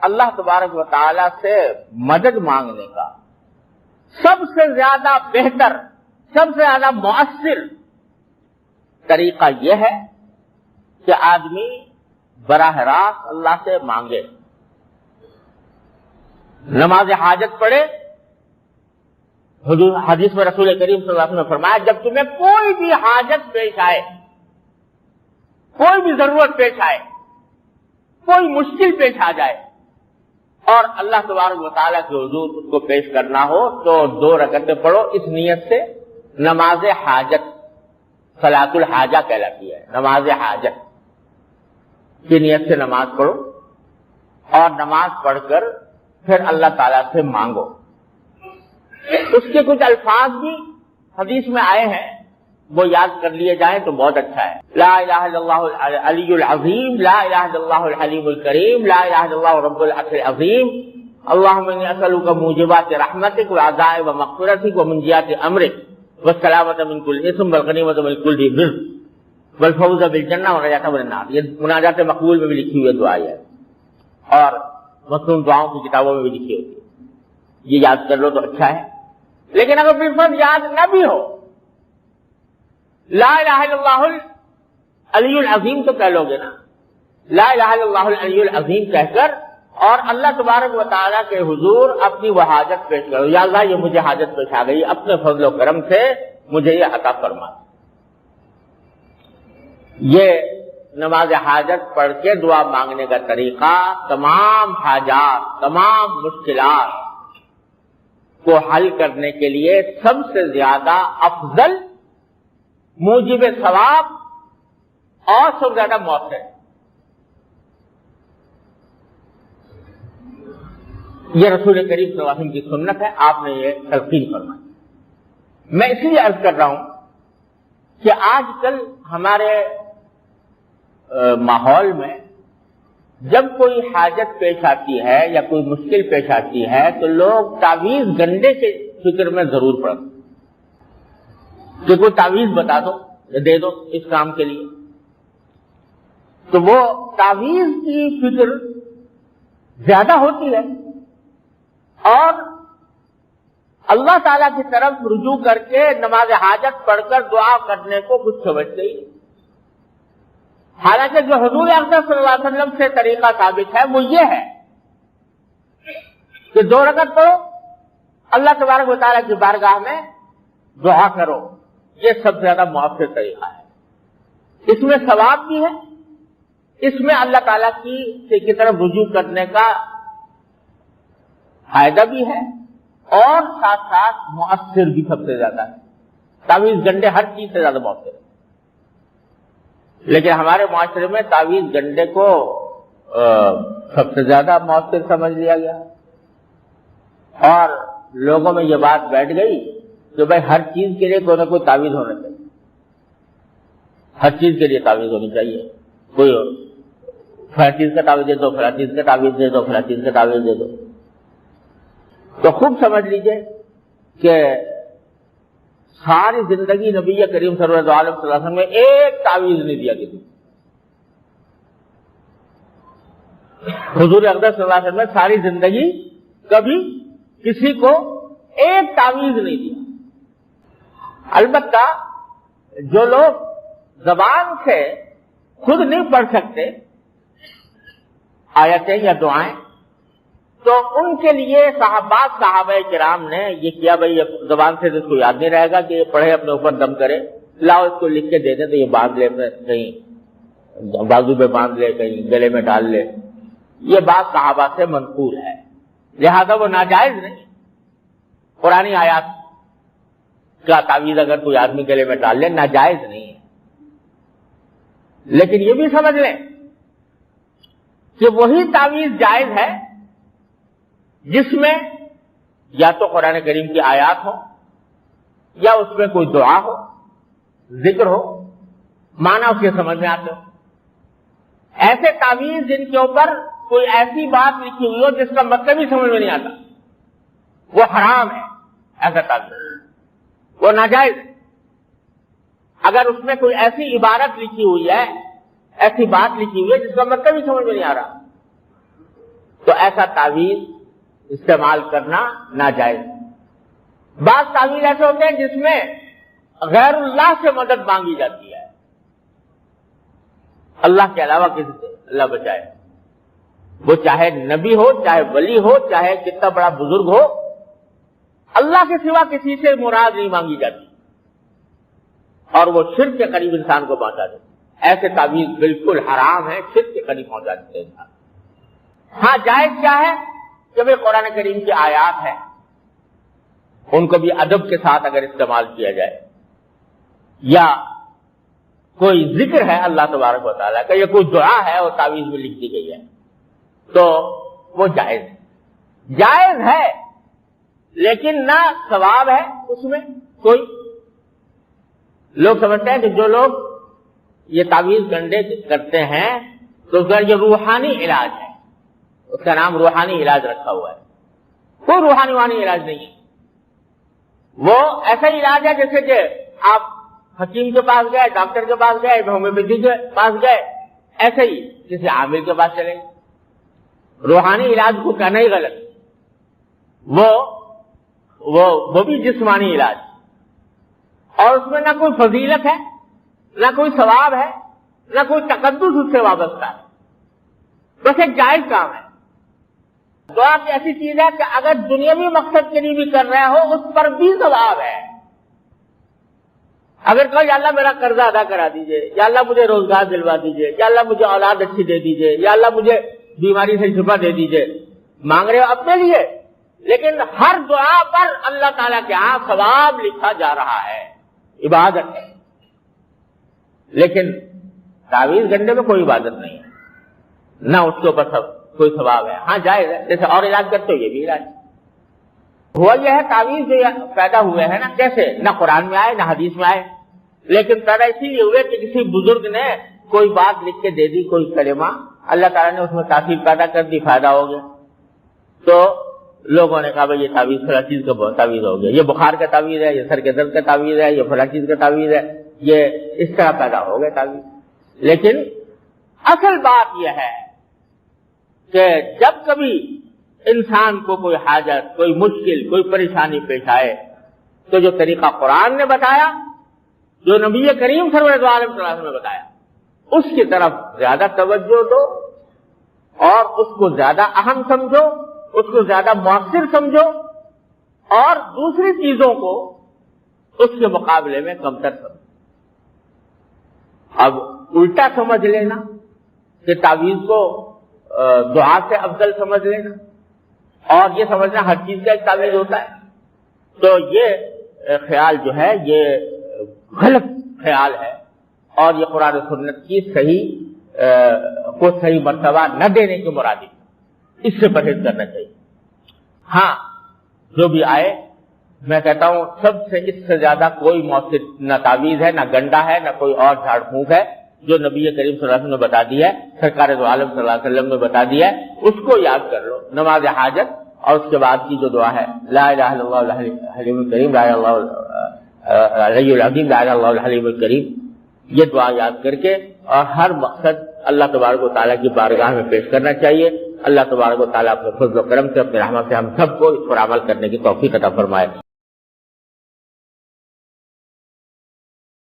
اللہ تبارک و تعالی سے مدد مانگنے کا سب سے زیادہ بہتر، سب سے زیادہ مؤثر طریقہ یہ ہے کہ آدمی براہ راست اللہ سے مانگے، نماز حاجت پڑھے۔ حدیث میں رسول کریم صلی اللہ علیہ وسلم نے فرمایا جب تمہیں کوئی بھی حاجت پیش آئے، کوئی بھی ضرورت پیش آئے، کوئی مشکل پیش آ جائے اور اللہ تبارک و تعالیٰ کے حضور اس کو پیش کرنا ہو تو 2 رکعتیں پڑھو اس نیت سے۔ نماز حاجت صلاۃ الحاجہ کہلاتی ہے، نماز حاجت کی نیت سے نماز پڑھو اور نماز پڑھ کر پھر اللہ تعالیٰ سے مانگو۔ اس کے کچھ الفاظ بھی حدیث میں آئے ہیں، وہ یاد کر لیے جائیں تو بہت اچھا ہے۔ لا الہ الا اللہ العلی العظیم، لا الہ الا اللہ الحلیم الکریم، لا الہ الا اللہ رب العرش العظیم، اللہم انی اسألک موجبات رحمتک وعزائم مغفرتک ومنجیات امرک والسلامۃ من کل اثم والغنیمۃ من کل بر والفوز بالجنہ والنجاۃ من النار۔ یہ مناجات مقبول میں بھی لکھی ہوئی دعا ہے اور مصنون دعاؤں کی کتابوں میں بھی لکھی ہوتی ہے، یہ یاد کر لو تو اچھا ہے۔ لیکن اگر بالفرض یاد نہ بھی ہو، لا الہ الا اللہ العلی العظیم تو کہہ لو گے نا، لا الہ الا اللہ العلی العظیم کہہ کر اور اللہ تبارک و تعالیٰ کے حضور اپنی وہ حاجت پیش کرو، یا اللہ یہ مجھے حاجت پیش آ گئی، اپنے فضل و کرم سے مجھے یہ عطا فرما۔ یہ نماز حاجت پڑھ کے دعا مانگنے کا طریقہ تمام حاجات، تمام مشکلات کو حل کرنے کے لیے سب سے زیادہ افضل، موجب ثواب اور سب سے زیادہ مؤثر ہے۔ یہ رسول کریم صلی اللہ علیہ وسلم کی سنت ہے، آپ نے یہ تلقین فرمائی۔ میں اس لیے عرض کر رہا ہوں کہ آج کل ہمارے ماحول میں جب کوئی حاجت پیش آتی ہے یا کوئی مشکل پیش آتی ہے تو لوگ تعویذ گنڈے کے فکر میں ضرور پڑتے کہ کوئی تعویذ بتا دو یا دے دو اس کام کے لیے، تو وہ تعویذ کی فکر زیادہ ہوتی ہے اور اللہ تعالیٰ کی طرف رجوع کر کے نماز حاجت پڑھ کر دعا کرنے کو کچھ سمجھتے ہی۔ حالانکہ جو حضور اقدس صلی اللہ علیہ وسلم سے طریقہ ثابت ہے وہ یہ ہے کہ 2 رکعت پڑھو، اللہ تبارک و تعالیٰ کی بارگاہ میں دعا کرو، یہ سب سے زیادہ مؤثر طریقہ ہے۔ اس میں ثواب بھی ہے، اس میں اللہ تعالیٰ کی طرف رجوع کرنے کا فائدہ بھی ہے اور ساتھ ساتھ مؤثر بھی سب سے زیادہ ہے۔ تعویذ گنڈے ہر چیز سے زیادہ مؤثر ہے، لیکن ہمارے معاشرے میں تعویذ گنڈے کو سب سے زیادہ مؤثر سمجھ لیا گیا اور لوگوں میں یہ بات بیٹھ گئی کہ بھائی ہر چیز کے لیے کوئی نہ کوئی تعویذ ہونا چاہیے، ہر چیز کے لیے تعویذ ہونی چاہیے، کوئی فلاں چیز کا تعویذ دے دو، فلاں چیز کا تعویذ دے دو، فلاں چیز کا تعویذ دے دو۔ تو خوب سمجھ لیجئے کہ ساری زندگی نبی کریم صلی اللہ علیہ وسلم نے ایک تعویذ نہیں دیا کسی، حضور اقدس صلی اللہ علیہ وسلم نے ساری زندگی کبھی کسی کو ایک تعویذ نہیں دیا۔ البتہ جو لوگ زبان سے خود نہیں پڑھ سکتے آیتیں یا دعائیں، تو ان کے لیے صحابہ کرام نے یہ کیا، بھائی زبان سے اس کو یاد نہیں رہے گا کہ یہ پڑھے اپنے اوپر دم کرے، لاؤ اس کو لکھ کے دے دیں تو یہ باندھ لے، کہیں بازو پہ باندھ لے، کہیں گلے میں ڈال لے۔ یہ بات صحابہ سے منقول ہے، لہذا وہ ناجائز نہیں۔ قرآنی آیات کا تعویذ اگر کوئی آدمی گلے میں ڈال لے ناجائز نہیں ہے، لیکن یہ بھی سمجھ لیں کہ وہی تعویذ جائز ہے جس میں یا تو قرآن کریم کی آیات ہو یا اس میں کوئی دعا ہو، ذکر ہو، معنی اس کے سمجھ میں آتے ہو۔ ایسے تعویذ جن کے اوپر کوئی ایسی بات لکھی ہوئی ہو جس کا مطلب ہی سمجھ میں نہیں آتا، وہ حرام ہے، ایسا تعویذ وہ ناجائز ہے۔ اگر اس میں کوئی ایسی عبارت لکھی ہوئی ہے، ایسی بات لکھی ہوئی ہے جس کا مطلب ہی سمجھ میں نہیں آ رہا، تو ایسا تعویذ استعمال کرنا ناجائز۔ بعض تعویذ ایسے ہوتے ہیں جس میں غیر اللہ سے مدد مانگی جاتی ہے، اللہ کے علاوہ کسی سے، اللہ بچائے، وہ چاہے نبی ہو، چاہے ولی ہو، چاہے کتنا بڑا بزرگ ہو، اللہ کے سوا کسی سے مراد نہیں مانگی جاتی، اور وہ شرک کے قریب انسان کو پہنچا دیتے۔ ایسے تعویذ بالکل حرام ہے، شرک کے قریب پہنچا دیتے ہیں انسان۔ ہاں جائز کیا ہے کہ بھئی قرآن کریم کی آیات ہیں، ان کو بھی ادب کے ساتھ اگر استعمال کیا جائے، یا کوئی ذکر ہے اللہ تبارک و تعالیٰ کا، یا کوئی دعا ہے وہ تعویذ میں لکھ دی گئی ہے، تو وہ جائز ہے، جائز ہے، لیکن نہ ثواب ہے اس میں کوئی۔ لوگ سمجھتے ہیں کہ جو لوگ یہ تعویذ گنڈے کرتے ہیں تو اس کا یہ روحانی علاج ہے، اس کا نام روحانی علاج رکھا ہوا ہے۔ کوئی روحانی علاج نہیں ہے، وہ ایسا علاج ہے جیسے کہ آپ حکیم کے پاس گئے، ڈاکٹر کے پاس گئے، ہومیوپیتھی کے پاس گئے، ایسے ہی کسی عامل کے پاس چلے۔ روحانی علاج کو کہنا ہی غلط، وہ بھی جسمانی علاج، اور اس میں نہ کوئی فضیلت ہے، نہ کوئی ثواب ہے، نہ کوئی تقدس اس سے وابستہ ہے، بس ایک جائز کام ہے۔ دعا کی ایسی چیز ہے کہ اگر دنیاوی مقصد کے لیے بھی کر رہے ہو اس پر بھی ثواب ہے۔ اگر کہو یا اللہ میرا قرضہ ادا کرا دیجئے، یا اللہ مجھے روزگار دلوا دیجئے، یا اللہ مجھے اولاد اچھی دے دیجئے، یا اللہ مجھے بیماری سے شفا دے دیجئے، مانگ رہے ہو اپنے لیے، لیکن ہر دعا پر اللہ تعالیٰ کے ہاں ثواب لکھا جا رہا ہے، عبادت ہے۔ لیکن تعویذ گنڈے میں کوئی عبادت نہیں ہے، نہ اس کے اوپر کوئی ثواب ہے۔ ہاں جائز ہے، جیسے اور علاج کرتے ہو یہ بھی علاج ہوا۔ یہ ہے تعویذ جو پیدا ہوئے ہیں نا، کیسے؟ نہ قرآن میں آئے نہ حدیث میں آئے، لیکن پیدا اسی لیے ہوئے کہ کسی بزرگ نے کوئی بات لکھ کے دے دی، کوئی کلمہ، اللہ تعالیٰ نے اس میں تاثیر پیدا کر دی، فائدہ ہو گیا، تو لوگوں نے کہا بھائی یہ تعویذ فلاں چیز کا بہت تعویذ ہو گیا، یہ بخار کا تعویذ ہے، یہ سر کے درد کا تعویذ ہے، یہ فلاں چیز کا تعویذ ہے، یہ اس طرح پیدا ہو گیا تعویذ۔ لیکن اصل بات یہ ہے کہ جب کبھی انسان کو کوئی حاجت، کوئی مشکل، کوئی پریشانی پیش آئے، تو جو طریقہ قرآن نے بتایا، جو نبی کریم صلی اللہ علیہ وسلم نے بتایا، اس کی طرف زیادہ توجہ دو، اور اس کو زیادہ اہم سمجھو، اس کو زیادہ مؤثر سمجھو، اور دوسری چیزوں کو اس کے مقابلے میں کمتر سمجھو۔ اب الٹا سمجھ لینا کہ تعویذ کو دعا سے افضل سمجھ لینا، اور یہ سمجھنا ہر چیز کا ایک تعویذ ہوتا ہے، تو یہ خیال جو ہے یہ غلط خیال ہے، اور یہ قرآن و سنت کی صحیح مرتبہ نہ دینے کی مرادف، اس سے پرہیز کرنا چاہیے۔ ہاں جو بھی آئے، میں کہتا ہوں سب سے اس سے زیادہ کوئی مؤثر نہ تعویذ ہے، نہ گنڈا ہے، نہ کوئی اور جھاڑ پھونک ہے، جو نبی کریم صلی اللہ علیہ وسلم نے بتا دی ہے، سرکار دو عالم صلی اللہ علیہ وسلم نے بتا دی ہے، اس کو یاد کر لو نماز حاجت، اور اس کے بعد کی جو دعا ہے لا الہ الا اللہ الحلیم الکریم، لا الہ الا اللہ العلی العظیم، لا الہ الا اللہ الحلیم الکریم، یہ دعا یاد کر کے اور ہر مقصد اللہ تبارک و تعالیٰ کی بارگاہ میں پیش کرنا چاہیے۔ اللہ تبارک و تعالیٰ اپنے فضل و کرم سے، اپنے رحمت سے ہم سب کو اس پر عمل کرنے کی توفیق عطا فرمائے۔